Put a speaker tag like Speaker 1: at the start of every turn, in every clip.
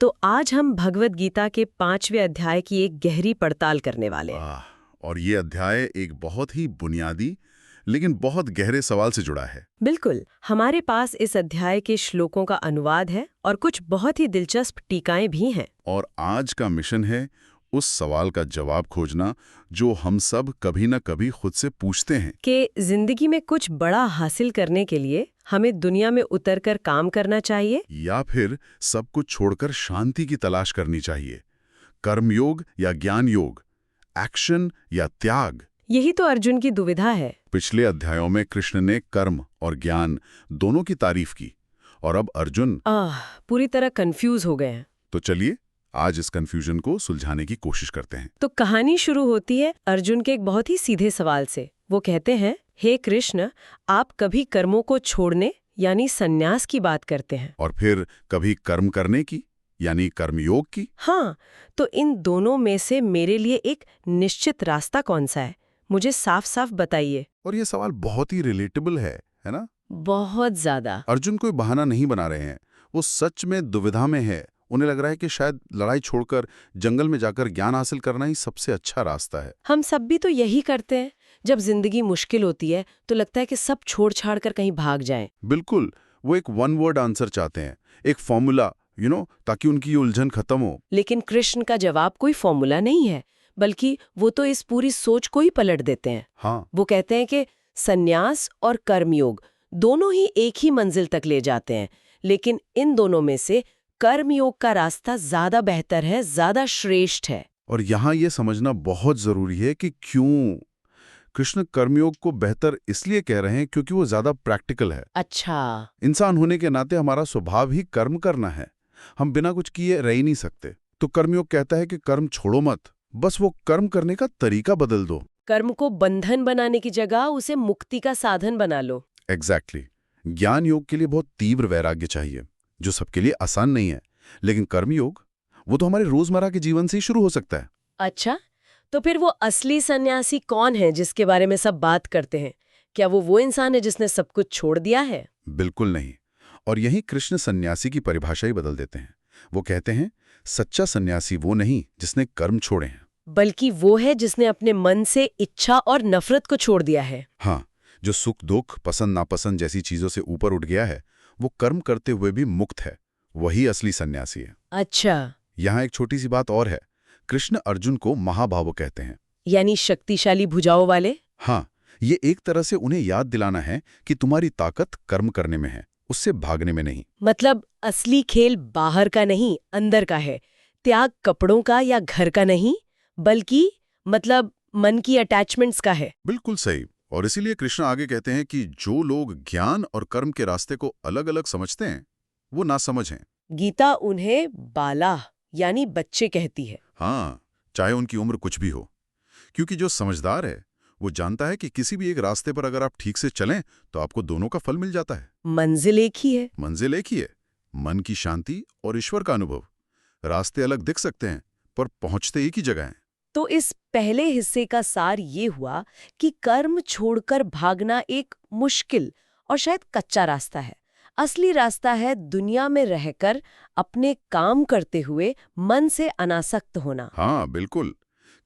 Speaker 1: तो आज हम भगवत गीता के 5वें अध्याय की एक गहरी पड़ताल करने वाले हैं।
Speaker 2: और ये अध्याय एक बहुत ही बुनियादी लेकिन बहुत गहरे सवाल से जुड़ा है।
Speaker 1: बिल्कुल, हमारे पास इस अध्याय के श्लोकों का अनुवाद है और कुछ बहुत ही दिलचस्प टीकाएं भी हैं।
Speaker 2: और आज का मिशन है उस सवाल का जवाब खोजना जो हम सब कभी न कभी खुद से पूछते हैं
Speaker 1: कि जिंदगी में कुछ बड़ा हासिल करने के लिए हमें दुनिया में उतरकर काम करना चाहिए
Speaker 2: या फिर सब कुछ छोड़कर शांति की तलाश करनी चाहिए। कर्मयोग या ज्ञान योग, एक्शन या त्याग।
Speaker 1: यही तो अर्जुन की दुविधा है।
Speaker 2: पिछले अध्यायों में कृष्ण ने कर्म और ज्ञान दोनों की तारीफ की और अब अर्जुन
Speaker 1: पूरी तरह कंफ्यूज हो गए हैं।
Speaker 2: तो चलिए आज इस कंफ्यूजन को सुलझाने की कोशिश करते हैं।
Speaker 1: तो कहानी शुरू होती है अर्जुन के एक बहुत ही सीधे सवाल से। वो कहते हैं, हे कृष्ण, आप कभी कर्मों को छोड़ने यानी संन्यास की बात करते हैं
Speaker 2: और फिर कभी कर्म करने की यानी कर्मयोग की।
Speaker 1: हाँ, तो इन दोनों में से मेरे लिए एक निश्चित रास्ता कौन सा है? मुझे साफ साफ बताइए।
Speaker 2: और ये सवाल बहुत ही रिलेटेबल है ना?
Speaker 1: बहुत ज्यादा।
Speaker 2: अर्जुन कोई बहाना नहीं बना रहे हैं, वो सच में दुविधा में है। उन्हें लग रहा है कि शायद लड़ाई छोड़कर जंगल में जाकर ज्ञान हासिल करना ही सबसे अच्छा रास्ता है।
Speaker 1: हम सब भी तो यही करते हैं। जब जिंदगी मुश्किल होती है तो लगता है कि सब छोड़ छाड़ कर कहीं भाग जाएं।
Speaker 2: बिल्कुल, वो एक वन वर्ड आंसर चाहते हैं, एक फॉर्मूला, ताकि उनकी ये उलझन खत्म हो।
Speaker 1: लेकिन कृष्ण का जवाब कोई फॉर्मूला नहीं है, बल्कि वो तो इस पूरी सोच को ही पलट देते हैं।
Speaker 2: हाँ,
Speaker 1: वो कहते हैं कि संन्यास और कर्मयोग दोनों ही एक ही मंजिल तक ले जाते हैं, लेकिन इन दोनों में से कर्मयोग का रास्ता ज्यादा बेहतर है, ज्यादा श्रेष्ठ है।
Speaker 2: और यहाँ ये समझना बहुत जरूरी है कि क्यों कृष्ण कर्मयोग को बेहतर इसलिए कह रहे हैं क्योंकि वो ज्यादा प्रैक्टिकल है।
Speaker 1: अच्छा।
Speaker 2: इंसान होने के नाते हमारा स्वभाव ही कर्म करना है, हम बिना कुछ किए रह ही नहीं सकते। तो कर्मयोग कहता है कि कर्म छोड़ो मत, बस वो कर्म करने का तरीका बदल दो।
Speaker 1: कर्म को बंधन बनाने की जगह उसे मुक्ति का साधन बना लो।
Speaker 2: एग्जैक्टली। ज्ञान योग के लिए बहुत तीव्र वैराग्य चाहिए, जो सबके लिए आसान नहीं है। लेकिन कर्मयोग वो तो हमारे रोजमर्रा के जीवन से ही शुरू हो सकता है।
Speaker 1: अच्छा, तो फिर वो असली सन्यासी कौन है जिसके बारे में सब बात करते हैं? क्या वो इंसान है जिसने सब कुछ छोड़ दिया है?
Speaker 2: बिल्कुल नहीं। और यही कृष्ण सन्यासी की परिभाषा ही बदल देते हैं। वो कहते हैं सच्चा सन्यासी वो नहीं जिसने कर्म छोड़े हैं,
Speaker 1: बल्कि वो है जिसने अपने मन से इच्छा और नफरत को छोड़ दिया है।
Speaker 2: हाँ, जो सुख दुख पसंद नापसंद जैसी चीजों से ऊपर उठ गया है, वो कर्म करते हुए भी मुक्त है। वही असली सन्यासी है।
Speaker 1: अच्छा।
Speaker 2: यहाँ एक छोटी सी बात और है। कृष्ण अर्जुन को महाभाव कहते हैं,
Speaker 1: यानी शक्तिशाली भुजाओं वाले।
Speaker 2: हाँ, ये एक तरह से उन्हें याद दिलाना है कि तुम्हारी ताकत कर्म करने में है, उससे भागने में नहीं।
Speaker 1: मतलब असली खेल बाहर का नहीं, अंदर का है। त्याग कपड़ों का या घर का नहीं, बल्कि मतलब मन की अटैचमेंट्स का है।
Speaker 2: बिल्कुल सही। और इसीलिए कृष्ण आगे कहते हैं कि जो लोग ज्ञान और कर्म के रास्ते को अलग अलग समझते हैं, वो नासमझ हैं।
Speaker 1: गीता उन्हें बाला यानी बच्चे कहती है।
Speaker 2: हाँ, चाहे उनकी उम्र कुछ भी हो। क्योंकि जो समझदार है वो जानता है कि किसी भी एक रास्ते पर अगर आप ठीक से चलें तो आपको दोनों का फल मिल जाता है।
Speaker 1: मंजिल एक ही है।
Speaker 2: मंजिल एक ही है, मन की शांति और ईश्वर का अनुभव। रास्ते अलग दिख सकते हैं पर पहुंचते एक ही जगह हैं।
Speaker 1: तो इस पहले हिस्से का सार ये हुआ कि कर्म छोड़कर भागना एक मुश्किल और शायद कच्चा रास्ता है। असली रास्ता है दुनिया में रहकर अपने काम करते हुए मन से अनासक्त होना।
Speaker 2: हाँ बिल्कुल,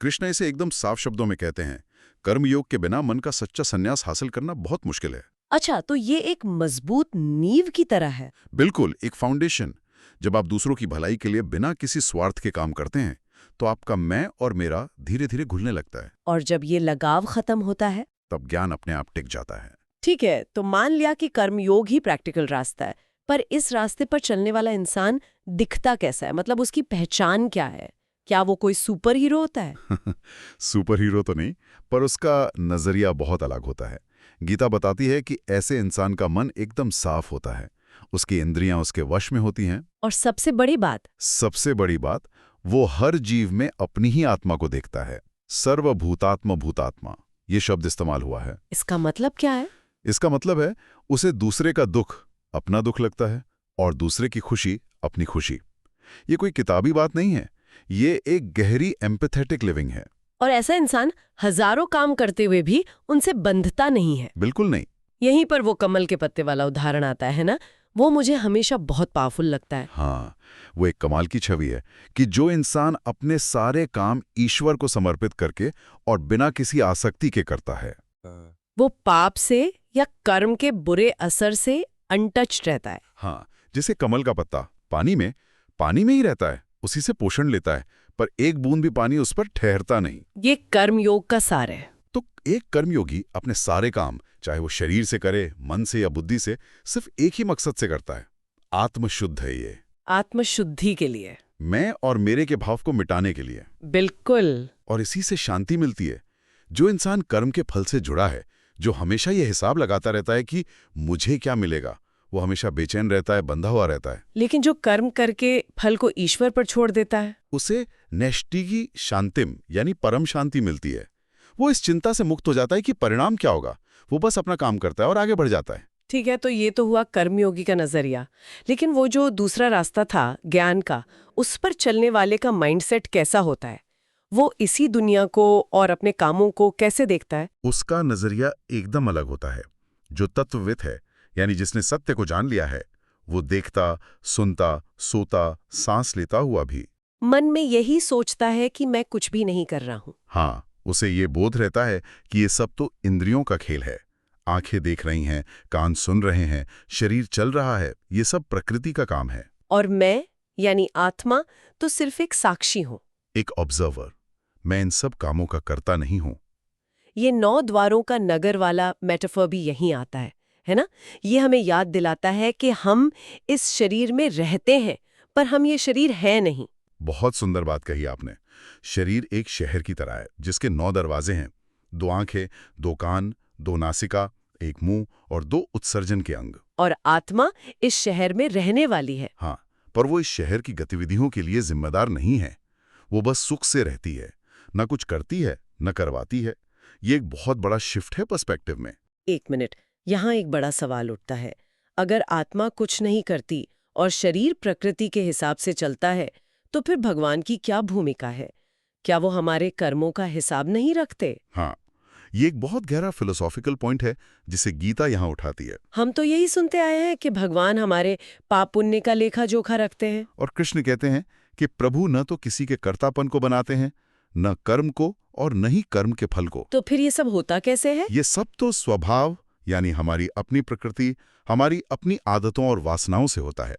Speaker 2: कृष्ण इसे एकदम साफ शब्दों में कहते हैं, कर्मयोग के बिना मन का सच्चा संन्यास हासिल करना बहुत मुश्किल है।
Speaker 1: अच्छा, तो ये एक मजबूत नींव की तरह है।
Speaker 2: बिल्कुल, एक फाउंडेशन। जब आप दूसरों की भलाई के लिए बिना किसी स्वार्थ के काम करते हैं तो आपका मैं और मेरा धीरे धीरे घुलने लगता है।
Speaker 1: और जब ये लगाव खत्म होता है
Speaker 2: तब ज्ञान अपने आप टिक जाता है।
Speaker 1: ठीक है, तो मान लिया कि कर्मयोग ही प्रैक्टिकल रास्ता है, पर इस रास्ते पर चलने वाला इंसान दिखता कैसा है? मतलब उसकी पहचान क्या है? क्या वो कोई सुपर हीरो होता है?
Speaker 2: सुपर हीरो तो नहीं, पर उसका नजरिया बहुत अलग होता है। गीता बताती है कि ऐसे इंसान का मन एकदम साफ होता है, उसकी इंद्रियां उसके वश में होती हैं।
Speaker 1: और सबसे बड़ी बात,
Speaker 2: वो हर जीव में अपनी ही आत्मा को देखता है। सर्वभूतात्म भूतात्मा, ये शब्द इस्तेमाल हुआ है।
Speaker 1: इसका मतलब क्या है?
Speaker 2: इसका मतलब है उसे दूसरे का दुख अपना दुख लगता है और दूसरे की खुशी अपनी खुशी। ये कोई किताबी बात नहीं है, ये एक गहरी एम्पैथेटिक लिविंग है।
Speaker 1: और ऐसा इंसान हजारों काम करते हुए भी उनसे बंधता नहीं है।
Speaker 2: बिल्कुल नहीं।
Speaker 1: यहीं पर वो कमल के पत्ते वाला उदाहरण आता है ना। वो मुझे हमेशा बहुत पावरफुल लगता है।
Speaker 2: हाँ, वो एक कमाल की छवि है कि जो इंसान अपने सारे काम ईश्वर को समर्पित करके और बिना किसी आसक्ति के करता है,
Speaker 1: वो पाप से या कर्म के बुरे असर से अनटच्ड रहता है।
Speaker 2: हाँ, जैसे कमल का पत्ता पानी में ही रहता है, उसी से पोषण लेता है, पर एक बूंद भी पानी उस पर ठहरता नहीं।
Speaker 1: ये कर्म योग का सार है।
Speaker 2: तो एक कर्मयोगी अपने सारे काम, चाहे वो शरीर से करे, मन से या बुद्धि से, सिर्फ एक ही मकसद से करता है, आत्मशुद्ध है ये।
Speaker 1: आत्मशुद्धि के लिए,
Speaker 2: मैं और मेरे के भाव को मिटाने के लिए।
Speaker 1: बिल्कुल।
Speaker 2: और इसी से शांति मिलती है। जो इंसान कर्म के फल से जुड़ा है, जो हमेशा ये हिसाब लगाता रहता है कि मुझे क्या मिलेगा, वो हमेशा बेचैन रहता है, बंधा हुआ रहता है।
Speaker 1: लेकिन जो कर्म करके फल को ईश्वर पर छोड़ देता है,
Speaker 2: उसे नैष्टिकी शांतिम यानी परम शांति मिलती है। वो इस चिंता से मुक्त हो जाता है कि परिणाम क्या होगा, वो बस अपना काम करता है और आगे बढ़ जाता है।
Speaker 1: ठीक है, तो ये तो हुआ कर्मयोगी का नजरिया। लेकिन वो जो दूसरा रास्ता था ज्ञान का, उस पर चलने वाले का माइंडसेट कैसा होता है? वो इसी दुनिया को और अपने कामों को कैसे देखता है?
Speaker 2: उसका नजरिया एकदम अलग होता है। जो तत्वविद है, यानी जिसने सत्य को जान लिया है, वो देखता, सुनता, सोता, सांस लेता हुआ भी
Speaker 1: मन में यही सोचता है कि मैं कुछ भी नहीं कर रहा हूं।
Speaker 2: हाँ, उसे ये बोध रहता है कि ये सब तो इंद्रियों का खेल है। आंखें देख रही हैं, कान सुन रहे हैं, शरीर चल रहा है, ये सब प्रकृति का काम है।
Speaker 1: और मैं यानी आत्मा तो सिर्फ एक साक्षी हूं,
Speaker 2: एक ऑब्जर्वर। मैं इन सब कामों का करता नहीं हूं।
Speaker 1: ये 9 द्वारों का नगर वाला मेटाफर भी यहीं आता है ना? ये हमें याद दिलाता है कि हम इस शरीर में रहते हैं, पर हम ये शरीर है नहीं।
Speaker 2: बहुत सुंदर बात कही आपने। शरीर एक शहर की तरह है, जिसके 9 दरवाजे हैं। 2 आंखें, 2 कान, 2 नासिका, 1 मुंह और 2 उत्सर्जन के अंग।
Speaker 1: और आत्मा इस शहर में रहने वाली है।
Speaker 2: हाँ, पर वो इस शहर की गतिविधियों के लिए जिम्मेदार नहीं है। वो बस सुख से रहती है, न कुछ करती है, न करवाती है। ये एक बहुत बड़ा शिफ्ट है पर्सपेक्टिव में।
Speaker 1: 1 मिनट, यहाँ एक बड़ा सवाल उठता है। अगर आत्मा कुछ नहीं करती और शरीर प्रकृति के हिसाब से चलता है, तो फिर भगवान की क्या भूमिका है? क्या वो हमारे कर्मों का हिसाब नहीं रखते?
Speaker 2: हाँ, ये एक बहुत गहरा फिलोसॉफिकल पॉइंट है जिसे गीता यहाँ उठाती है।
Speaker 1: हम तो यही सुनते आए हैं कि भगवान हमारे पाप पुण्य का लेखा जोखा रखते हैं।
Speaker 2: और कृष्ण कहते हैं कि प्रभु न तो किसी के कर्तापन को बनाते हैं, न कर्म को, और न ही कर्म के फल को।
Speaker 1: तो फिर ये सब होता कैसे है?
Speaker 2: ये सब तो स्वभाव यानी हमारी अपनी प्रकृति, हमारी अपनी आदतों और वासनाओं से होता है।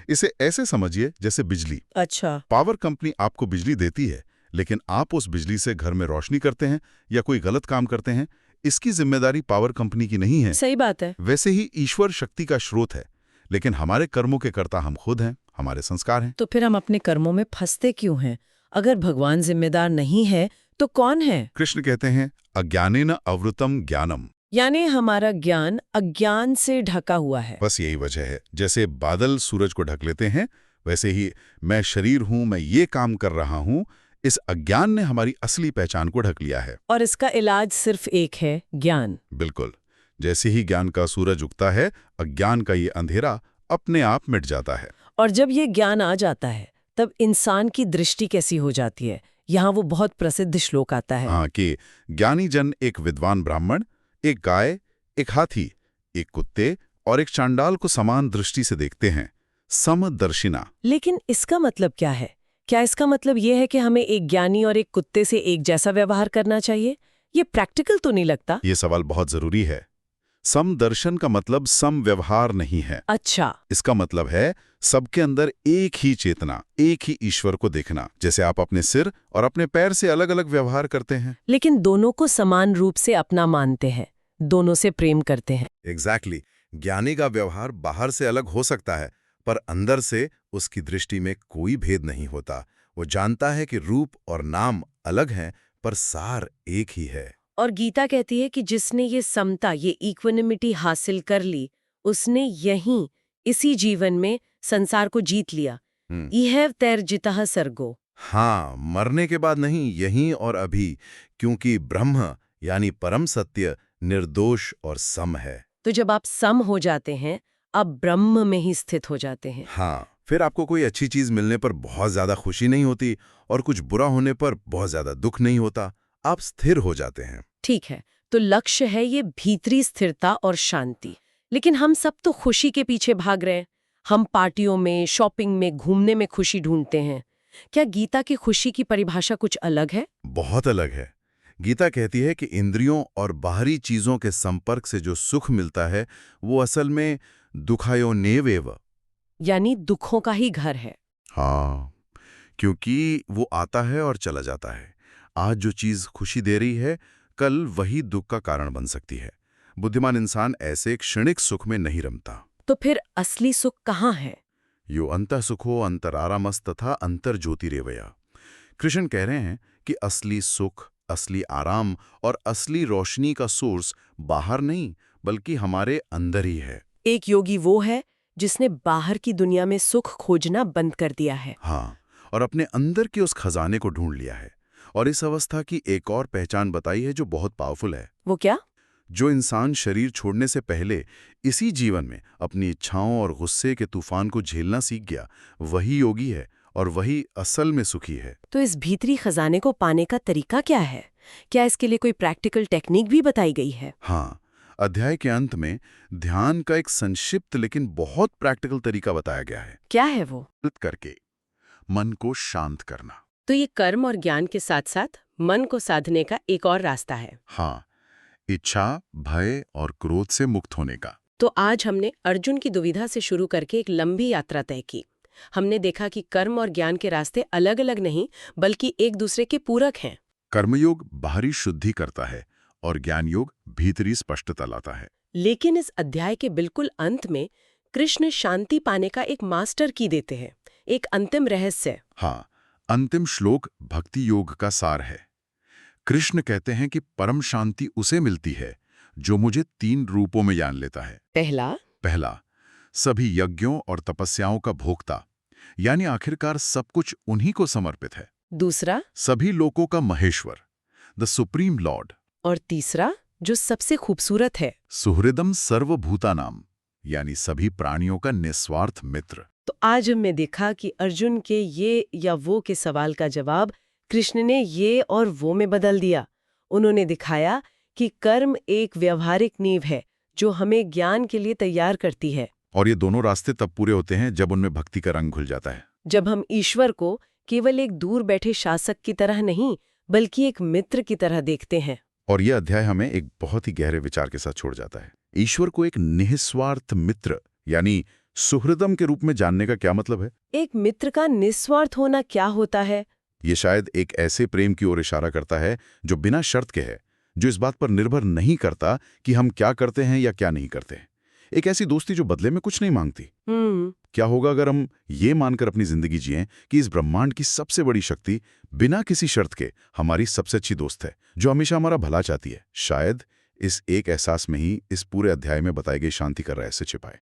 Speaker 2: इसे ऐसे समझिए जैसे बिजली।
Speaker 1: अच्छा।
Speaker 2: पावर कंपनी आपको बिजली देती है, लेकिन आप उस बिजली से घर में रोशनी करते हैं या कोई गलत काम करते हैं, इसकी जिम्मेदारी पावर कंपनी की नहीं है।
Speaker 1: सही बात है।
Speaker 2: वैसे ही ईश्वर शक्ति का स्रोत है, लेकिन हमारे कर्मों के कर्ता हम खुद हैं, हमारे संस्कार हैं।
Speaker 1: तो फिर हम अपने कर्मों में फंसते क्यों हैं? अगर भगवान जिम्मेदार नहीं है, तो कौन है?
Speaker 2: कृष्ण कहते हैं, अज्ञानेन अवृतम ज्ञानम।
Speaker 1: यानी हमारा ज्ञान अज्ञान से ढका हुआ है।
Speaker 2: बस यही वजह है। जैसे बादल सूरज को ढक लेते हैं, वैसे ही मैं शरीर हूं, मैं ये काम कर रहा हूं, इस अज्ञान ने हमारी असली पहचान को ढक लिया है।
Speaker 1: और इसका इलाज सिर्फ एक है, ज्ञान।
Speaker 2: बिल्कुल। जैसे ही ज्ञान का सूरज उगता है, अज्ञान का ये अंधेरा अपने आप मिट जाता है।
Speaker 1: और जब ये ज्ञान आ जाता है, तब इंसान की दृष्टि कैसी हो जाती है? यहाँ वो बहुत प्रसिद्ध श्लोक आता है।
Speaker 2: हाँ, कि ज्ञानी जन एक विद्वान ब्राह्मण, एक गाय, एक हाथी, एक कुत्ते और एक चांडाल को समान दृष्टि से देखते हैं, समदर्शिना।
Speaker 1: लेकिन इसका मतलब क्या है? क्या इसका मतलब ये है कि हमें एक ज्ञानी और एक कुत्ते से एक जैसा व्यवहार करना चाहिए? ये प्रैक्टिकल तो नहीं लगता।
Speaker 2: ये सवाल बहुत जरूरी है। समदर्शन का मतलब सम व्यवहार नहीं है।
Speaker 1: अच्छा।
Speaker 2: इसका मतलब है सबके अंदर एक ही चेतना, एक ही ईश्वर को देखना। जैसे आप अपने सिर और अपने पैर से अलग अलग व्यवहार करते हैं,
Speaker 1: लेकिन दोनों को समान रूप से अपना मानते हैं, दोनों से प्रेम करते हैं।
Speaker 2: एग्जैक्टली। ज्ञानी का व्यवहार बाहर से अलग हो सकता है, पर अंदर से उसकी दृष्टि में कोई भेद नहीं होता। वो जानता है कि रूप और नाम अलग हैं, पर सार एक ही है।
Speaker 1: और गीता कहती है कि जिसने ये समता, ये इक्विनिमिटी हासिल कर ली, उसने यहीं इसी जीवन में संसार को जीत लिया। इहैव तैर्जितः सर्गो।
Speaker 2: हाँ, मरने के बाद नहीं, यहीं और अभी, क्योंकि ब्रह्म यानी परम सत्य निर्दोष और सम है।
Speaker 1: तो जब आप सम हो जाते हैं, आप ब्रह्म में ही स्थित हो जाते हैं।
Speaker 2: हाँ, फिर आपको कोई अच्छी चीज मिलने पर बहुत ज्यादा खुशी नहीं होती और कुछ बुरा होने पर बहुत ज्यादा दुख नहीं होता। आप स्थिर हो जाते हैं।
Speaker 1: ठीक है, तो लक्ष्य है ये भीतरी स्थिरता और शांति। लेकिन हम सब तो खुशी के पीछे भाग रहे हैं। हम पार्टियों में, शॉपिंग में, घूमने में खुशी ढूंढते हैं। क्या गीता की खुशी की परिभाषा कुछ अलग है?
Speaker 2: बहुत अलग है। गीता कहती है कि इंद्रियों और बाहरी चीजों के संपर्क से जो सुख मिलता है वो असल में दुखायोनेवेव।
Speaker 1: यानी दुखों का ही घर है।
Speaker 2: हाँ, क्योंकि वो आता है और चला जाता है। आज जो चीज खुशी दे रही है, कल वही दुख का कारण बन सकती है। बुद्धिमान इंसान ऐसे क्षणिक सुख में नहीं रमता।
Speaker 1: तो फिर असली सुख कहाँ है?
Speaker 2: यो अंतः सुखो अंतरारामस तथा अंतर ज्योतिरेवया। कृष्ण कह रहे हैं कि असली सुख, असली आराम और असली रोशनी का सोर्स बाहर नहीं बल्कि हमारे अंदर ही है।
Speaker 1: एक योगी वो है जिसने बाहर की दुनिया में सुख खोजना बंद कर दिया है।
Speaker 2: हाँ, और अपने अंदर के उस खजाने को ढूंढ लिया है। और इस अवस्था की एक और पहचान बताई है जो बहुत पावरफुल है।
Speaker 1: वो क्या?
Speaker 2: जो इंसान शरीर छोड़ने से पहले इसी जीवन में अपनी इच्छाओं और गुस्से के तूफान को झेलना सीख गया, वही योगी है और वही असल में सुखी है।
Speaker 1: तो इस भीतरी खजाने को पाने का तरीका क्या है? क्या इसके लिए कोई प्रैक्टिकल टेक्निक भी बताई गई है?
Speaker 2: हाँ, अध्याय के अंत में ध्यान का एक संक्षिप्त लेकिन बहुत प्रैक्टिकल तरीका बताया गया है।
Speaker 1: क्या है वो?
Speaker 2: करके मन को शांत करना।
Speaker 1: तो ये कर्म और ज्ञान के साथ साथ मन को साधने का एक और रास्ता है।
Speaker 2: हाँ, इच्छा, भय और क्रोध से मुक्त होने का।
Speaker 1: तो आज हमने अर्जुन की दुविधा से शुरू करके एक लंबी यात्रा तय की। हमने देखा कि कर्म और ज्ञान के रास्ते अलग अलग नहीं बल्कि एक दूसरे के पूरक हैं।
Speaker 2: कर्मयोग बाहरी शुद्धि करता है और ज्ञान योग भीतरी स्पष्टता लाता है।
Speaker 1: लेकिन इस अध्याय के बिल्कुल अंत में कृष्ण शांति पाने का एक मास्टर की देते हैं, एक अंतिम रहस्य।
Speaker 2: हाँ, अंतिम श्लोक भक्ति योग का सार है। कृष्ण कहते हैं कि परम शांति उसे मिलती है जो मुझे 3 रूपों में जान लेता है। पहला, सभी यज्ञों और तपस्याओं का भोक्ता, यानी आखिरकार सब कुछ उन्हीं को समर्पित है।
Speaker 1: दूसरा,
Speaker 2: सभी लोकों का महेश्वर, द सुप्रीम लॉर्ड।
Speaker 1: और तीसरा, जो सबसे खूबसूरत है,
Speaker 2: सुहृदम सर्वभूतानाम, यानी सभी प्राणियों का निस्वार्थ मित्र।
Speaker 1: तो आज हमने देखा कि अर्जुन के ये या वो के सवाल का जवाब कृष्ण ने ये और वो में बदल दिया। उन्होंने दिखाया कि कर्म एक व्यवहारिक नींव है जो हमें ज्ञान के लिए तैयार करती है।
Speaker 2: और ये दोनों रास्ते तब पूरे होते हैं जब उनमें भक्ति का रंग घुल जाता है।
Speaker 1: जब हम ईश्वर को केवल एक दूर बैठे शासक की तरह नहीं बल्कि एक मित्र की तरह देखते हैं।
Speaker 2: और यह अध्याय हमें एक बहुत ही गहरे विचार के साथ छोड़ जाता है। ईश्वर को एक निस्वार्थ मित्र यानी सुहृदम के रूप में जानने का क्या मतलब है?
Speaker 1: एक मित्र का निस्वार्थ होना क्या होता है?
Speaker 2: ये शायद एक ऐसे प्रेम की ओर इशारा करता है जो बिना शर्त के है, जो इस बात पर निर्भर नहीं करता कि हम क्या करते हैं या क्या नहीं करते। एक ऐसी दोस्ती जो बदले में कुछ नहीं मांगती। क्या होगा अगर हम ये मानकर अपनी जिंदगी जिएं कि इस ब्रह्मांड की सबसे बड़ी शक्ति बिना किसी शर्त के हमारी सबसे अच्छी दोस्त है, जो हमेशा हमारा भला चाहती है? शायद इस एक एहसास में ही इस पूरे अध्याय में बताई गई शांति का रहस्य छिपा है।